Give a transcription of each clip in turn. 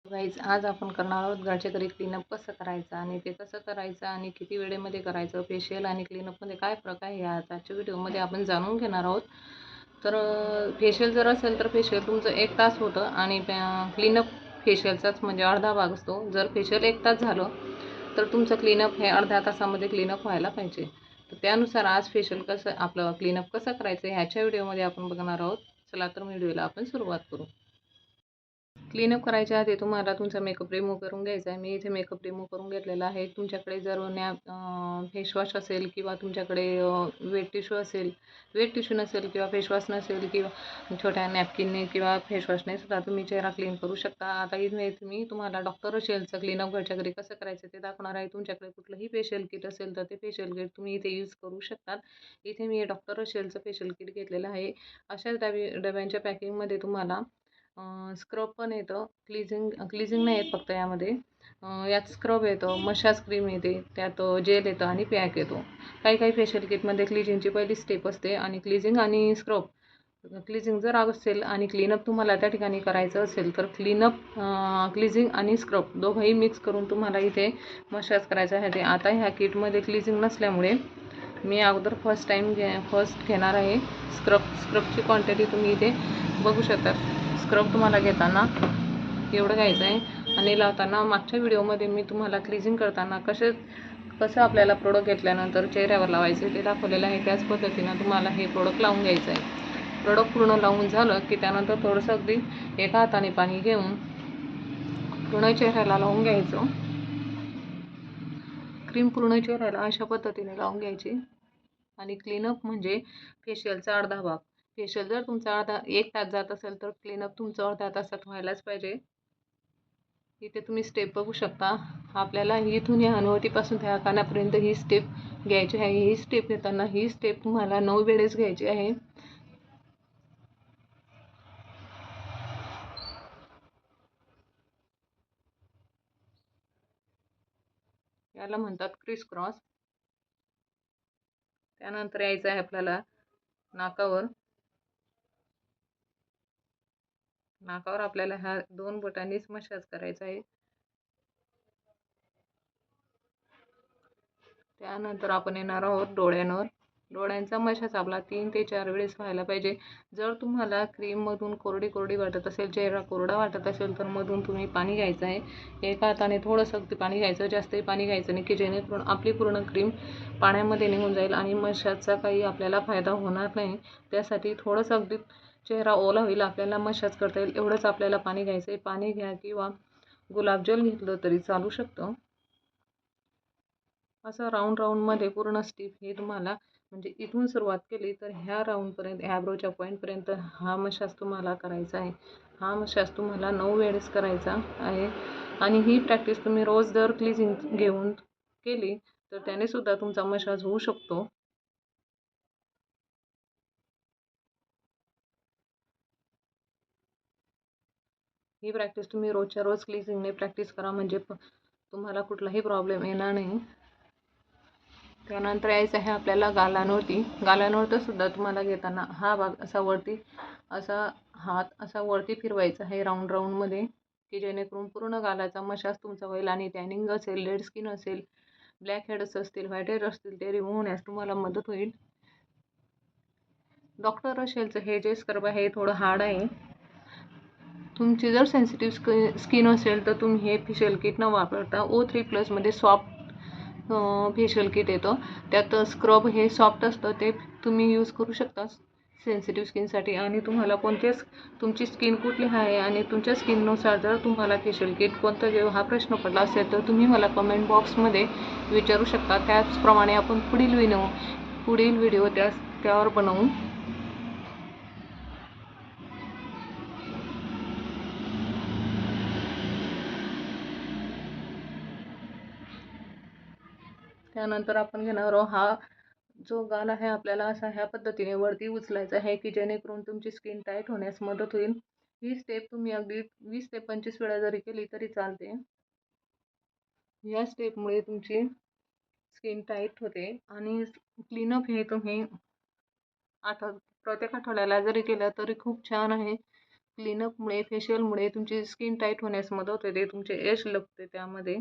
Guys आज आपण करणार आहोत घरच्या घरी क्लीनअप कसं करायचं आणि ते कसं करायचं आणि किती वेळेमध्ये करायचं, फेशियल आणि क्लीनअपमध्ये काय फरक आहे या आजच्या व्हिडिओमध्ये आपण जाणून घेणार आहोत. तर फेशियल जर असेल तर फेशियल तुमचं 1 तास होतं आणि क्लीनअप फेशियलचाच म्हणजे अर्धा भाग असतो. जर फेशियल 1 तास झालं तर तुमचं क्लीनअप हे अर्ध्या तासामध्ये क्लीनअप व्हायला पाहिजे. तर त्यानुसार आज फेशियल कसं आपलं क्लीनअप कसं करायचं ह्याच्या व्हिडिओमध्ये आपण बघणार आहोत. चला तर व्हिडिओला आपण सुरुवात करू. क्लीनअप करायच्या आधी तुम्हाला तुमचा मेकअप रिमूव्ह करून घ्यायचा आहे. मी इथे मेकअप रिमूव्ह करून घेतलेला आहे. तुमच्याकडे जर फेसवॉश असेल किंवा तुमच्याकडे वेट टिश्यू असेल, वेट टिश्यू नसेल किंवा फेसवॉश नसेल किंवा छोट्या नॅपकिनने किंवा फेसवॉशने सुद्धा तुम्ही चेहरा क्लीन करू शकता. आता इथे मी तुम्हाला डॉक्टर शेलचं क्लीनअप घरच्या घरी कसं करायचं ते दाखवणार आहे. तुमच्याकडे कुठलंही फेशियल किट असेल तर ते फेशियल किट तुम्ही इथे यूज करू शकतात. इथे मी डॉक्टर शेलचं फेशियल किट घेतलेलं आहे. अशाच डब्यांच्या पॅकिंगमध्ये तुम्हाला स्क्रब पण येतं. क्लिझिंग नाही येत फक्त यामध्ये. यात स्क्रब येतं, मसाज क्रीम येते, त्यात जेल येतं आणि पॅक येतो. काही फेशियल किटमध्ये क्लिझिंगची पहिली स्टेप असते आणि क्लिझिंग आणि स्क्रब. क्लिझिंग जर असेल आणि क्लीनअप तुम्हाला त्या ठिकाणी करायचं असेल तर क्लिझिंग आणि स्क्रब दोघंही मिक्स करून तुम्हाला इथे मसाज करायचा आहे. आता ह्या किटमध्ये क्लिझिंग नसल्यामुळे मी अगोदर फर्स्ट घेणार आहे स्क्रबची क्वांटिटी तुम्ही इथे बघू शकता. स्क्रब तुम्हाला घेताना एवढं घ्यायचं आहे आणि लावताना मागच्या व्हिडिओमध्ये मी तुम्हाला क्लिझिंग करताना कसं आपल्याला प्रोडक्ट घेतल्यानंतर चेहऱ्यावर लावायचे ते दाखवलेलं आहे. त्याच पद्धतीनं तुम्हाला हे प्रोडक्ट लावून घ्यायचं आहे. प्रोडक्ट पूर्ण लावून झालं की त्यानंतर थोडंसं अगदी एका हाताने पाणी घेऊन पूर्ण चेहऱ्याला लावून घ्यायचं. क्रीम पूर्ण चेहऱ्याला अशा पद्धतीने लावून घ्यायची आणि क्लीनअप म्हणजे फेशियलचा अर्धा भाग. फेशियल जर तुमचा 1 तास जात असेल तर क्लीनअप तुमचं अर्ध्या तासात व्हायलाच पाहिजे. इथे तुम्ही स्टेप बघू शकता. आपल्याला इथून या हनुवटीपासून त्या कानापर्यंत ही स्टेप घ्यायची आहे. ही स्टेप घेताना ही स्टेप तुम्हाला 9 वेळेस घ्यायची आहे. याला म्हणतात क्रिस क्रॉस. त्यानंतर यायचं आहे आपल्याला नाकावर. नाकावर आपल्याला ह्या 2 बोटांनीच मसाज करायचा आहे. त्यानंतर आपण येणार आहोत डोळ्यांवर. डोळ्यांचा मसाज आपला 3 ते 4 वेळेस व्हायला पाहिजे. जर तुम्हाला क्रीममधून कोरडी वाटत असेल, चेहरा कोरडा वाटत असेल तर मधून तुम्ही पाणी घ्यायचं आहे. एका हाताने थोडंसं अगदी पाणी घ्यायचं, जास्तही पाणी घ्यायचं नाही की जेणेकरून आपली पूर्ण क्रीम पाण्यामध्ये निघून जाईल आणि मसाजचा काही आपल्याला फायदा होणार नाही. त्यासाठी थोडंसं अगदी चेहरा ओला होईल, आपल्याला मसाज करता येईल एवढंच आपल्याला पाणी घ्यायचं आहे. पाणी घ्या किंवा गुलाबजल घेतलं तरी चालू शकतं. असं राऊंडमध्ये पूर्ण स्टिप हे तुम्हाला म्हणजे इथून सुरुवात केली तर ह्या राऊंडपर्यंत ॲब्रोच्या पॉईंटपर्यंत हा मसाज तुम्हाला करायचा आहे. हा मसाज तुम्हाला 9 वेळेस करायचा आहे आणि ही प्रॅक्टिस तुम्ही रोज दर क्लिझिंग घेऊन केली तर त्याने सुद्धा तुमचा मसाज होऊ शकतो. ही प्रॅक्टिस तुम्ही रोजच्या रोज क्लिझिंगने प्रॅक्टिस करा म्हणजे तुम्हाला कुठलाही प्रॉब्लेम येणार नाही. त्यानंतर यायचं आहे आपल्याला गालांवरती. गालांवरती सुद्धा तुम्हाला घेताना हा भाग असा वरती हात असा वरती फिरवायचा आहे राऊंडमध्ये की जेणेकरून पूर्ण गालाचा मसाज तुमचा होईल आणि टॅनिंग असेल, डेड स्किन असेल, ब्लॅक हेड्स असतील, व्हाईट हेड असतील ते रिमूव्ह होण्यास तुम्हाला मदत होईल. डॉक्टर शेलचं हे जे स्क्रब आहे थोडं हार्ड आहे. तुमची जर सेन्सिटिव्ह स्किन असेल तर तुम्ही हे फेशियल किट न वापरता O3+ मध्ये सॉफ्ट फेशियल किट येतं. त्यात स्क्रब हे सॉफ्ट असतं, ते तुम्ही यूज करू शकता सेन्सिटिव्ह स्किनसाठी. आणि तुम्हाला तुमची स्किन कुठली आहे आणि तुमच्या स्किननुसार जर तुम्हाला फेशियल किट कोणतं घेऊ हा प्रश्न पडला असेल तर तुम्ही मला कमेंट बॉक्समध्ये विचारू शकता. त्याचप्रमाणे आपण पुढील व्हिडिओ त्यावर बनवू. त्यानंतर आपण घेणार आहोत हा जो गाल आहे आपल्याला असा ह्या पद्धतीने वरती उचलायचा आहे की जेणेकरून तुमची स्किन टाईट होण्यास मदत होईल. ही स्टेप तुम्ही अगदी 20 ते 25 वेळा जरी केली तरी चालते. या स्टेपमुळे तुमची स्किन टाईट होते आणि क्लीनअप हे तुम्ही प्रत्येक आठवड्याला जरी केलं तरी खूप छान आहे. क्लीनअपमुळे फेशियलमुळे तुमची स्किन टाईट होण्यास मदत होते, तुमचे यश लागते त्यामध्ये.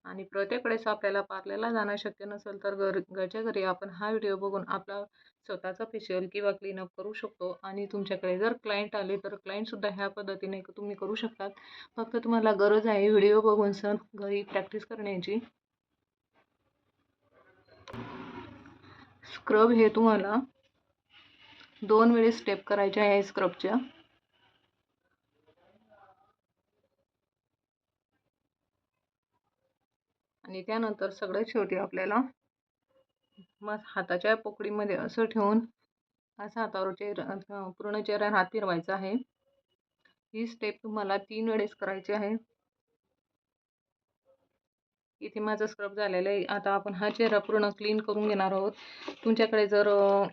आणि प्रत्येक वेळेस आपल्याला पार्लरला जाणं शक्य नसेल तर घरच्या घरी आपण हा व्हिडिओ बघून आपला स्वतःचा फेशियल किंवा क्लीनअप करू शकतो. आणि तुमच्याकडे जर क्लायंट आले तर क्लायंटसुद्धा ह्या पद्धतीने तुम्ही करू शकतात. फक्त तुम्हाला गरज आहे व्हिडिओ बघून सण घरी प्रॅक्टिस करण्याची. स्क्रब हे तुम्हाला 2 वेळेस स्टेप करायचे आहे स्क्रबच्या. आणि त्यानंतर सगळ्यात शेवटी आपल्याला मग हाताच्या पोकळीमध्ये असं ठेवून असा हातावर पूर्ण चेहऱ्यावर हात फिरवायचा आहे. ही स्टेप तुम्हाला 3 वेळेस करायची आहे. इथे माझा स्क्रब झालेला आहे. आता आपण हा चेहरा पूर्ण क्लीन करून घेणार आहोत. तुमच्याकडे जर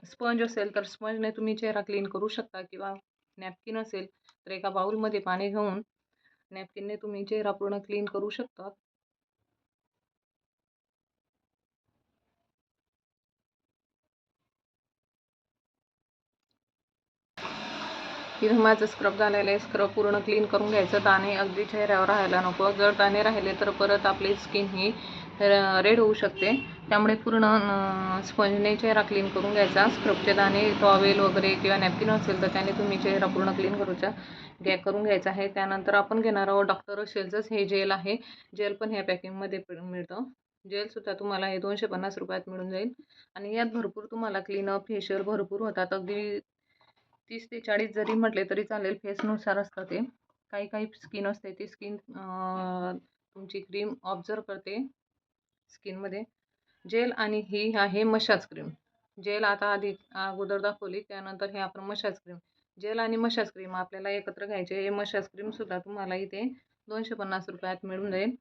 स्पंज असेल तर स्पंजने तुम्ही चेहरा क्लीन करू शकता, किंवा नॅपकिन असेल तर एका बाउलमध्ये पाणी घेऊन नॅपकिनने तुम्ही चेहरा पूर्ण क्लीन करू शकता. इथे माझं स्क्रब झालेलं आहे. स्क्रब पूर्ण क्लीन करून घ्यायचं. दाणे अगदी चेहऱ्यावर राहायला नको. जर दाणे राहिले तर परत आपली स्किन ही रेड होऊ शकते. त्यामुळे पूर्ण स्पंजने चेहरा क्लीन करून घ्यायचा. स्क्रबचे दाणे टॉवेल वगैरे किंवा नॅपकिन असेल तर त्याने तुम्ही चेहरा पूर्ण क्लीन करून घ्यायचा आहे. त्यानंतर आपण घेणार आहोत डॉक्टर शेल्सच हे जेल आहे. जेल पण ह्या पॅकिंगमध्ये मिळतं. जेलसुद्धा तुम्हाला हे 250 रुपयात मिळून जाईल. आणि यात भरपूर तुम्हाला क्लीनअप फेशियल भरपूर होतात. अगदी 30 ते 40 जरी म्हटले तरी चालेल. फेसनुसार असतं ते. काही स्किन असते ती स्किन तुमची क्रीम ऑब्झर्व करते स्किनमध्ये. जेल आणि ही आहे मसाज क्रीम. जेल आता अगोदर दाखवली, त्यानंतर हे आपण मसाज क्रीम. जेल आणि मसाज क्रीम आपल्याला एकत्र घ्यायचे. हे मसाज क्रीमसुद्धा तुम्हाला इथे 250 रुपयात मिळून जाईल.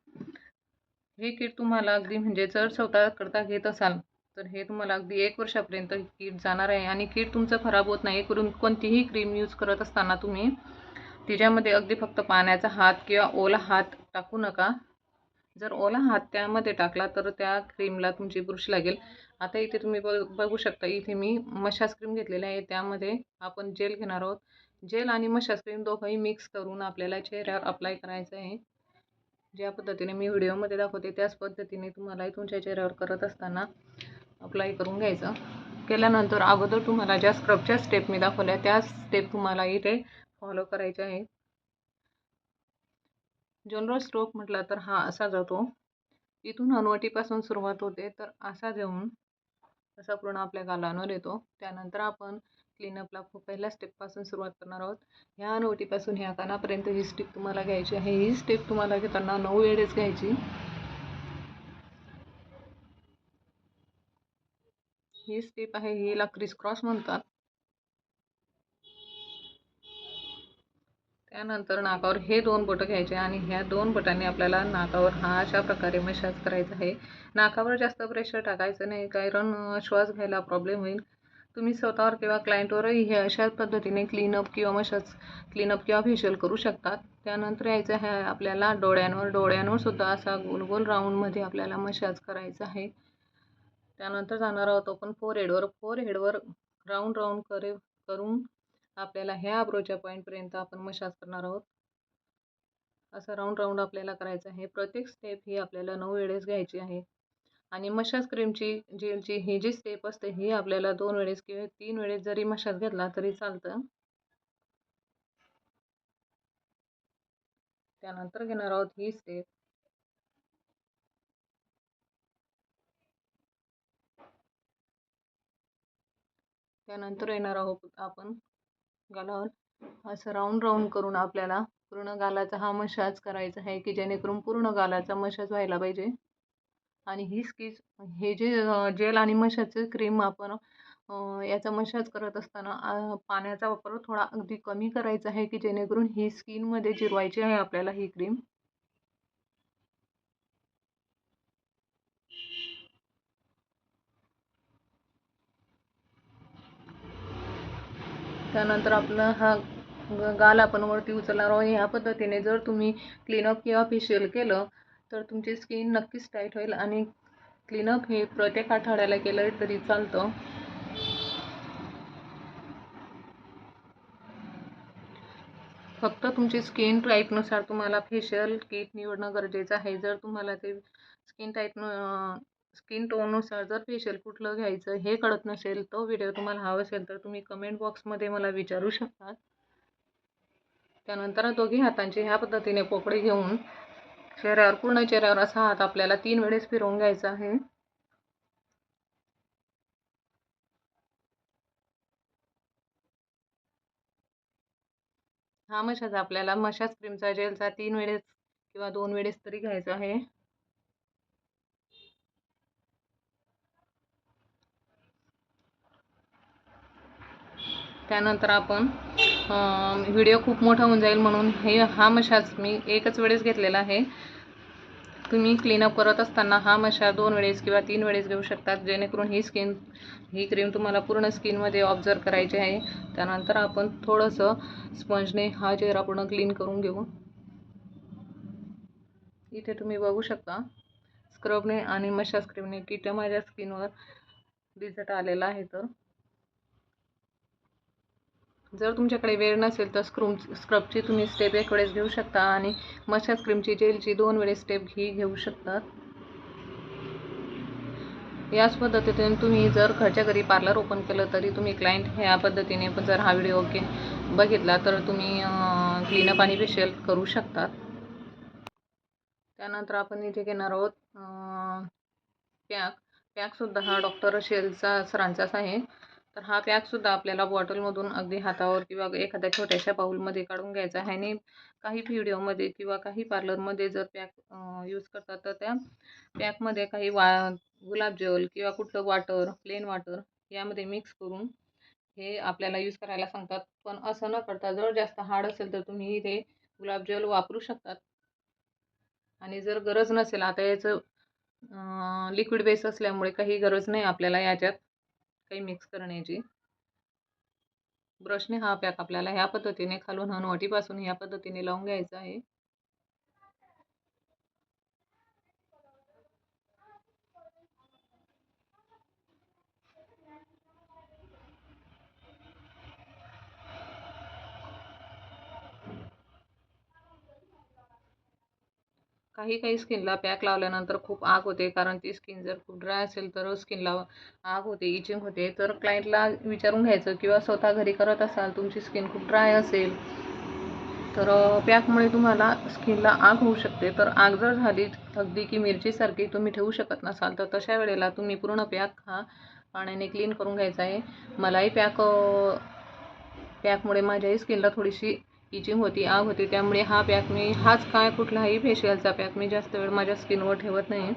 हे किट तुम्हाला अगदी म्हणजे जर स्वतःकरता घेत असाल तर हे तुम्हाला अगदी 1 वर्षापर्यंत किट जाणार आहे. आणि किट तुमचं खराब होत नाही. कोणतीही क्रीम यूज करत असताना तुम्ही तिच्यामध्ये अगदी फक्त पाण्याचा हात किंवा ओला हात टाकू नका. जर ओला हात त्यामध्ये टाकला तर त्या क्रीमला तुमची बुरशी लागेल. आता इथे तुम्ही बघू शकता, इथे मी मसाज क्रीम घेतलेली आहे. त्यामध्ये आपण जेल घेणार आहोत. जेल आणि मसाज क्रीम दोघंही मिक्स करून आपल्याला चेहऱ्यावर अप्लाय करायचं आहे. ज्या पद्धतीने मी व्हिडिओमध्ये दाखवते त्याच पद्धतीने तुम्हालाही तुमच्या चेहऱ्यावर करत असताना अप्लाय करून घ्यायचं. केल्यानंतर अगोदर तुम्हाला ज्या स्क्रबच्या स्टेप मी दाखवल्या त्या स्टेप तुम्हाला इथे फॉलो करायच्या आहेत. जनरल स्ट्रोक म्हटला तर हा असा जातो. इथून हनुवटीपासून सुरुवात होते तर असा देऊन असा पूर्ण आपल्या गालांवर येतो. त्यानंतर आपण क्लीनअपला पहिल्या स्टेपपासून सुरुवात करणार आहोत. ह्या हनुवटीपासून ह्या कानापर्यंत ही स्टेप तुम्हाला घ्यायची आहे. ही स्टेप तुम्हाला घेताना 9 वेळेस घ्यायची. ही स्टेप आहे, हिला क्रिस क्रॉस म्हणतात. त्यानंतर नाकावर हे 2 बोटं घ्यायचे आणि ह्या 2 बोटांनी आपल्याला नाकावर हा अशा प्रकारे मसाज करायचा आहे. नाकावर जास्त प्रेशर टाकायचं नाही, कारण श्वास घ्यायला प्रॉब्लेम होईल. तुम्ही स्वतःवर किंवा क्लायंटवरही हे अशा पद्धतीने क्लीनअप किंवा फेशियल करू शकतात. त्यानंतर यायचं आहे आपल्याला डोळ्यांवर सुद्धा असा गोल गोल राऊंडमध्ये आपल्याला मसाज करायचा आहे. त्यानंतर जाणार आहोत आपण फोरहेडवर राऊंड करून आपल्याला ह्या अब्रोच्या पॉईंटपर्यंत आपण मसाज करणार आहोत. असं राऊंड आपल्याला करायचं आहे. प्रत्येक स्टेप ही आपल्याला 9 वेळेस घ्यायची आहे. आणि मसाज क्रीमची जेलची ही जी स्टेप असते ही आपल्याला 2 वेळेस किंवा 3 वेळेस जरी मसाज घेतला तरी चालतं. त्यानंतर घेणार आहोत ही स्टेप. त्यानंतर येणार आहोत आपण गालावर. असं राऊंड करून आपल्याला पूर्ण गालाचा हा मसाज करायचा आहे, की जेणेकरून पूर्ण गालाचा मसाज व्हायला पाहिजे. आणि हे जे जेल आणि मसाजचे क्रीम आपण याचा मसाज करत असताना पाण्याचा वापर थोडा अगदी कमी करायचा आहे, की जेणेकरून ही स्किनमध्ये जिरवायची आहे आपल्याला ही क्रीम. त्यानंतर आपला हा गाल आपण वरती उचलणार आहोत. ह्या पद्धतीने जर तुम्ही क्लीनअप किंवा फेशियल केलं तर तुमची स्किन नक्कीच टाईट होईल. आणि क्लीनअप हे प्रत्येक आठवड्याला केलं तरी चालतं. फक्त तुमची स्किन टाईपनुसार तुम्हाला फेशियल किट निवडणं गरजेचं आहे. जर तुम्हाला ते स्किन टोननुसार जर फेशियल कुठलं घ्यायचं हे कळत नसेल, तो व्हिडिओ तुम्हाला हवा असेल तर तुम्ही कमेंट बॉक्समध्ये मला विचारू शकता. त्यानंतर दोघी हातांची ह्या पद्धतीने पोकळी घेऊन पूर्ण चेहऱ्यावर असा हात आपल्याला 3 वेळेस फिरवून घ्यायचा आहे. हा मसाज आपल्याला मसाज क्रीमचा जेलचा 3 वेळेस किंवा 2 वेळेस तरी घ्यायचा आहे. त्यानंतर आपण व्हिडिओ खूप मोठा होऊन जाईल म्हणून हा मसाज मी एकच वेळेस घेतलेला आहे. तुम्ही क्लीनअप करत असताना हा मसाज 2 वेळेस किंवा 3 वेळेस घेऊ शकतात, जेणेकरून ही क्रीम तुम्हाला पूर्ण स्किनमध्ये ऑब्झर्व करायची आहे. त्यानंतर आपण थोडंसं स्पंजने हा चेहरा पूर्ण क्लीन करून घेऊ. इथे तुम्ही बघू शकता स्क्रबने आणि मसाज क्रीमने किती माझ्या स्किनवर रिझल्ट आलेला आहे. तर जर तुमच्याकडे वेळ नसेल तर स्क्रबची तुम्ही स्टेप 1 वेळेस घेऊ शकता आणि मसाज क्रीमची जेलची 2 वेळेस स्टेप घेऊ शकता. याच पद्धतीने तुम्ही जर घरच्या घरी पार्लर ओपन केलं तरी तुम्ही क्लायंट ह्या पद्धतीने पण जर हा व्हिडिओ बघितला तर तुम्ही क्लीनअप आणि फेशियल करू शकतात. त्यानंतर आपण इथे घेणार आहोत पॅकसुद्धा हा डॉक्टर शेलचा सरांचाच आहे. तर हा पॅकसुद्धा आपल्याला बॉटलमधून अगदी हातावर किंवा एखाद्या छोट्याशा बाउलमध्ये काढून घ्यायचा आहे. आणि काही व्हिडिओमध्ये किंवा काही पार्लरमध्ये जर पॅक यूज करतात तर त्या पॅकमध्ये काही गुलाबजल किंवा कुठलं वॉटर, प्लेन वॉटर यामध्ये मिक्स करून हे आपल्याला यूज करायला सांगतात. पण असं न करता जर जास्त हार्ड असेल तर तुम्ही इथे गुलाबजल वापरू शकतात. आणि जर गरज नसेल, आता याचं लिक्विड बेस असल्यामुळे काही गरज नाही आपल्याला याच्यात काही मिक्स करण्याची. ब्रशने हा पॅक आपल्याला ह्या पद्धतीने खालून हनवटीपासून ह्या पद्धतीने लावून घ्यायचा आहे. काही स्किनला पॅक लावल्यानंतर खूप आग होते, कारण ती स्किन जर खूप ड्राय असेल तर स्किनला आग होते, इचिंग होते. तर क्लायंटला विचारून घ्यायचं किंवा स्वतः घरी करत असाल, तुमची स्किन खूप ड्राय असेल तर पॅकमुळे तुम्हाला स्किनला आग होऊ शकते. तर आग जर झाली अगदी की मिरचीसारखी तुम्ही ठेवू शकत नसाल तर तशा वेळेला तुम्ही पूर्ण पॅक हा पाण्याने क्लीन करून घ्यायचा आहे. मलाही पॅकमुळे माझ्याही स्किनला थोडीशी इचिंग होती, आग होती. त्यामुळे हा पॅक कुठलाही फेशियलचा पॅक मी जास्त वेळ माझ्या स्किनवर ठेवत नाही.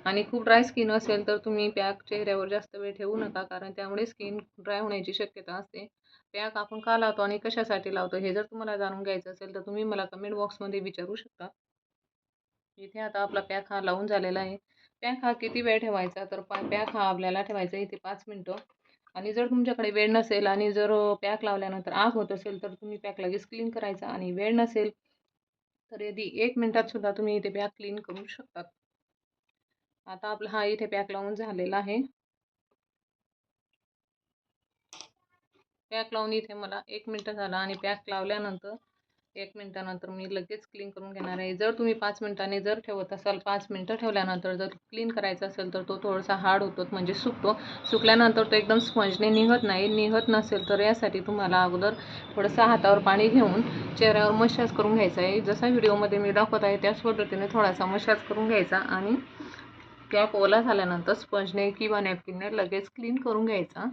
आणि खूप ड्राय स्किन असेल तर तुम्ही पॅक चेहऱ्यावर जास्त वेळ ठेवू नका, कारण त्यामुळे स्किन ड्राय होण्याची शक्यता असते. पॅक आपण का लावतो आणि कशासाठी लावतो हे जर तुम्हाला जाणून घ्यायचं असेल तर तुम्ही मला कमेंट बॉक्समध्ये विचारू शकता. इथे आता आपला पॅक हा लावून झालेला आहे. पॅक हा किती वेळ ठेवायचा, तर पॅक हा आपल्याला ठेवायचा इथे 5 मिनटं. आणि जर तुमच्याकडे वेळ नसेल आणि जर पॅक लावल्यानंतर आग होत असेल तर तुम्ही पॅक लगेच क्लीन करायचा. आणि वेळ नसेल तर यदि 1 मिनिटात सुद्धा तुम्ही इथे पॅक क्लीन करू शकतात. आता आपला हा इथे पॅक लावून झालेला आहे. पॅक लावून इथे मला 1 मिनिट झाला आणि पॅक लावल्यानंतर 1 मिनिटानंतर मी लगेच क्लीन करून घेणार आहे. जर तुम्ही 5 मिनिटांनी जर ठेवत असाल, 5 मिनिटं ठेवल्यानंतर जर क्लीन करायचा असेल तर तो थोडासा हार्ड होतो, म्हणजे सुकल्यानंतर तो एकदम स्पंजने निघत नाही. निघत नसेल तर यासाठी तुम्हाला अगोदर थोडंसं हातावर पाणी घेऊन चेहऱ्यावर मसाज करून घ्यायचा आहे. जसा व्हिडिओमध्ये मी दाखवत आहे त्याच पद्धतीने थोडासा मसाज करून घ्यायचा आणि पॅक ओला झाल्यानंतर स्पंजने किंवा नॅपकिनने लगेच क्लीन करून घ्यायचा.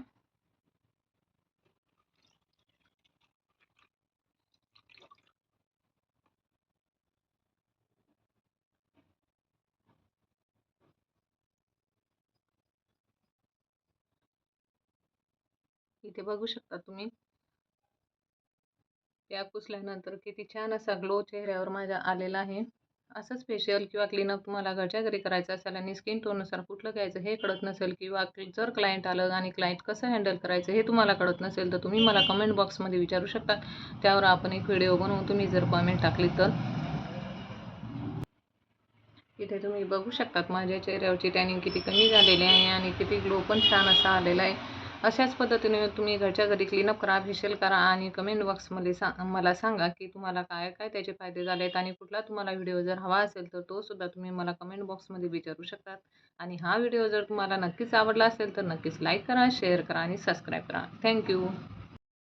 इथे बघू शकता तुम्ही पॅक पुसल्यानंतर किती छान असा ग्लो चेहऱ्यावर माझ्या आलेला आहे. असंच फेशियल किंवा क्लीनअप तुम्हाला घरच्या घरी करायचं असेल आणि स्किन टोननुसार कुठलं घ्यायचं हे कळत नसेल किंवा जर क्लायंट आलं आणि क्लायंट कसं हँडल करायचं हे तुम्हाला कळत नसेल तर तुम्ही मला कमेंट बॉक्समध्ये विचारू शकता. त्यावर आपण एक व्हिडिओ बनवून तुम्ही जर कमेंट टाकली तर. इथे तुम्ही बघू शकतात माझ्या चेहऱ्यावरची टॅनिंग किती कमी झालेली आहे आणि किती ग्लो पण छान असा आलेला आहे. अशाच पद्धतीने तुम्ही घरच्या घरी क्लीनअप करा, फेशियल करा आणि कमेंट बॉक्समध्ये मला सांगा की तुम्हाला काय काय त्याचे फायदे झालेत आणि कुठला तुम्हाला व्हिडिओ जर हवा असेल तर तो सुद्धा तुम्ही मला कमेंट बॉक्समध्ये विचारू शकतात. आणि हा व्हिडिओ जर तुम्हाला नक्कीच आवडला असेल तर नक्कीच लाईक करा, शेअर करा आणि सबस्क्राईब करा. थँक्यू.